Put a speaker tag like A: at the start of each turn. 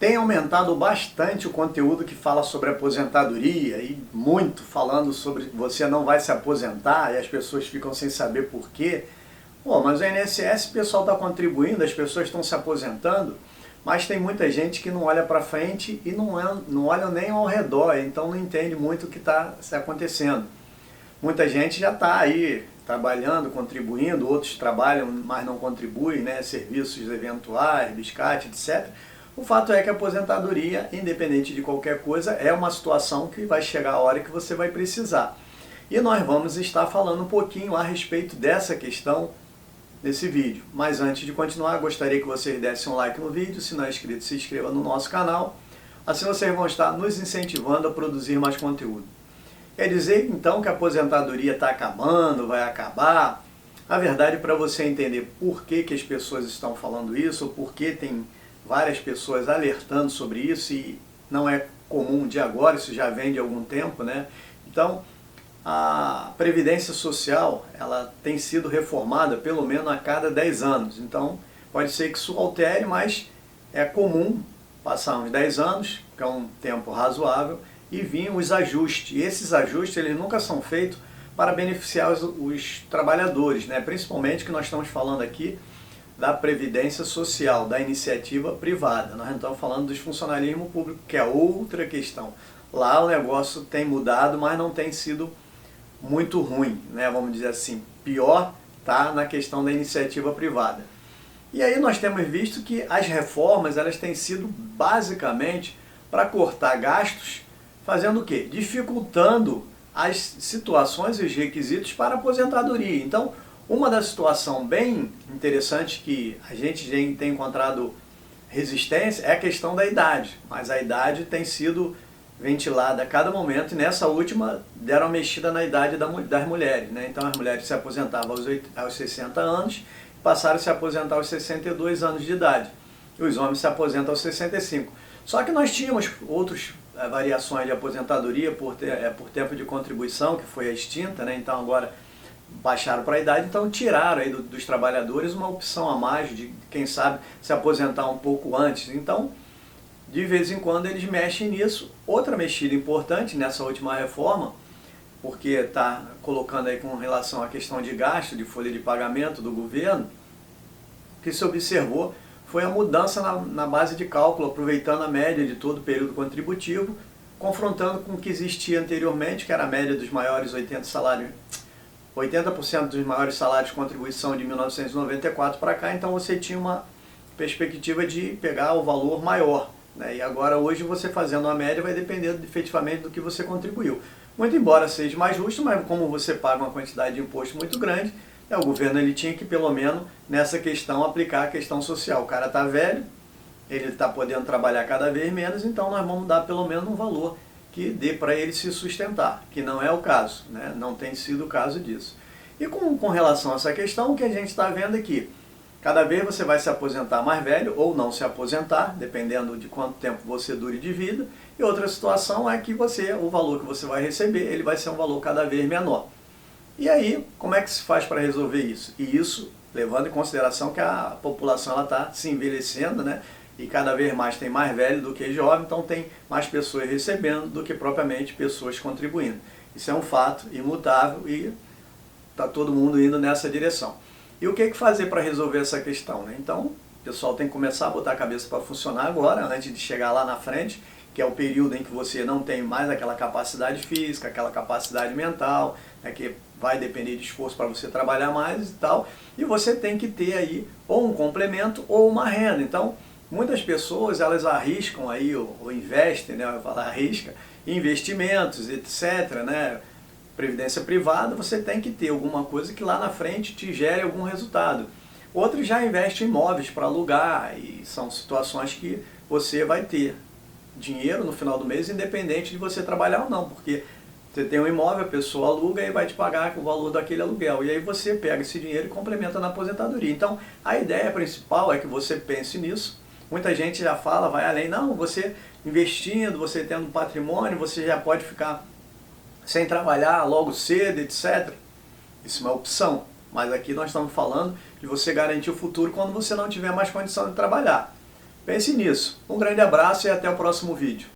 A: Tem aumentado bastante o conteúdo que fala sobre aposentadoria e muito falando sobre você não vai se aposentar e as pessoas ficam sem saber por quê. Pô, mas o INSS, o pessoal está contribuindo, as pessoas estão se aposentando, mas tem muita gente que não olha para frente e não olha nem ao redor, então não entende muito o que está acontecendo. Muita gente já está aí trabalhando, contribuindo, outros trabalham, mas não contribuem, né? Serviços eventuais, biscate, etc. O fato é que a aposentadoria, independente de qualquer coisa, é uma situação que vai chegar a hora que você vai precisar. E nós vamos estar falando um pouquinho a respeito dessa questão nesse vídeo. Mas antes de continuar, gostaria que vocês dessem um like no vídeo, se não é inscrito, se inscreva no nosso canal. Assim vocês vão estar nos incentivando a produzir mais conteúdo. Quer dizer, então, que a aposentadoria está acabando, vai acabar? A verdade, para você entender por que as pessoas estão falando isso, ou por que tem várias pessoas alertando sobre isso, e não é comum de agora, isso já vem de algum tempo, né? Então, a Previdência Social, ela tem sido reformada pelo menos a cada 10 anos. Então, pode ser que isso altere, mas é comum passar uns 10 anos, que é um tempo razoável, e vir os ajustes. E esses ajustes, eles nunca são feitos para beneficiar os trabalhadores, né? Principalmente que nós estamos falando aqui da Previdência Social, da iniciativa privada. Nós não estamos falando dos funcionalismo público, que é outra questão. Lá o negócio tem mudado, mas não tem sido muito ruim, né? Vamos dizer assim. Pior está na questão da iniciativa privada. E aí nós temos visto que as reformas, elas têm sido basicamente para cortar gastos, fazendo o quê? Dificultando as situações e os requisitos para a aposentadoria. Então, uma das situações bem interessantes que a gente tem encontrado resistência é a questão da idade. Mas a idade tem sido ventilada a cada momento, e nessa última deram uma mexida na idade das mulheres, né? Então as mulheres se aposentavam aos 60 anos, passaram a se aposentar aos 62 anos de idade, e os homens se aposentam aos 65. Só que nós tínhamos outras variações de aposentadoria por tempo de contribuição, que foi extinta, né? Então agora baixaram para a idade, então tiraram aí dos trabalhadores uma opção a mais de, quem sabe, se aposentar um pouco antes. Então, de vez em quando eles mexem nisso. Outra mexida importante nessa última reforma, porque está colocando aí com relação à questão de gasto, de folha de pagamento do governo, que se observou foi a mudança na base de cálculo, aproveitando a média de todo o período contributivo, confrontando com o que existia anteriormente, que era a média dos maiores 80% dos maiores salários de contribuição de 1994 para cá, então você tinha uma perspectiva de pegar o valor maior, né? E agora hoje você fazendo a média vai depender efetivamente do que você contribuiu. Muito embora seja mais justo, mas como você paga uma quantidade de imposto muito grande, o governo ele tinha que pelo menos nessa questão aplicar a questão social. O cara está velho, ele está podendo trabalhar cada vez menos, então nós vamos dar pelo menos um valor que dê para ele se sustentar, que não é o caso, né? Não tem sido o caso disso. E com relação a essa questão, o que a gente está vendo aqui, cada vez você vai se aposentar mais velho ou não se aposentar, dependendo de quanto tempo você dure de vida, e outra situação é que o valor que você vai receber, ele vai ser um valor cada vez menor. E aí, como é que se faz para resolver isso? E isso, levando em consideração que a população está se envelhecendo, né? E cada vez mais tem mais velho do que jovem, então tem mais pessoas recebendo do que propriamente pessoas contribuindo. Isso é um fato imutável e está todo mundo indo nessa direção. E o que fazer para resolver essa questão, né? Então, o pessoal tem que começar a botar a cabeça para funcionar agora, antes de chegar lá na frente, que é o período em que você não tem mais aquela capacidade física, aquela capacidade mental, né, que vai depender de esforço para você trabalhar mais e tal, e você tem que ter aí ou um complemento ou uma renda. Então, muitas pessoas, elas arriscam aí, ou investem, né, eu falar arrisca, investimentos, etc., né, previdência privada, você tem que ter alguma coisa que lá na frente te gere algum resultado. Outros já investem em imóveis para alugar, e são situações que você vai ter dinheiro no final do mês, independente de você trabalhar ou não, porque você tem um imóvel, a pessoa aluga e vai te pagar o valor daquele aluguel. E aí você pega esse dinheiro e complementa na aposentadoria. Então, a ideia principal é que você pense nisso. Muita gente já fala, vai além, não, você investindo, você tendo patrimônio, você já pode ficar sem trabalhar logo cedo, etc. Isso é uma opção. Mas aqui nós estamos falando de você garantir o futuro quando você não tiver mais condição de trabalhar. Pense nisso. Um grande abraço e até o próximo vídeo.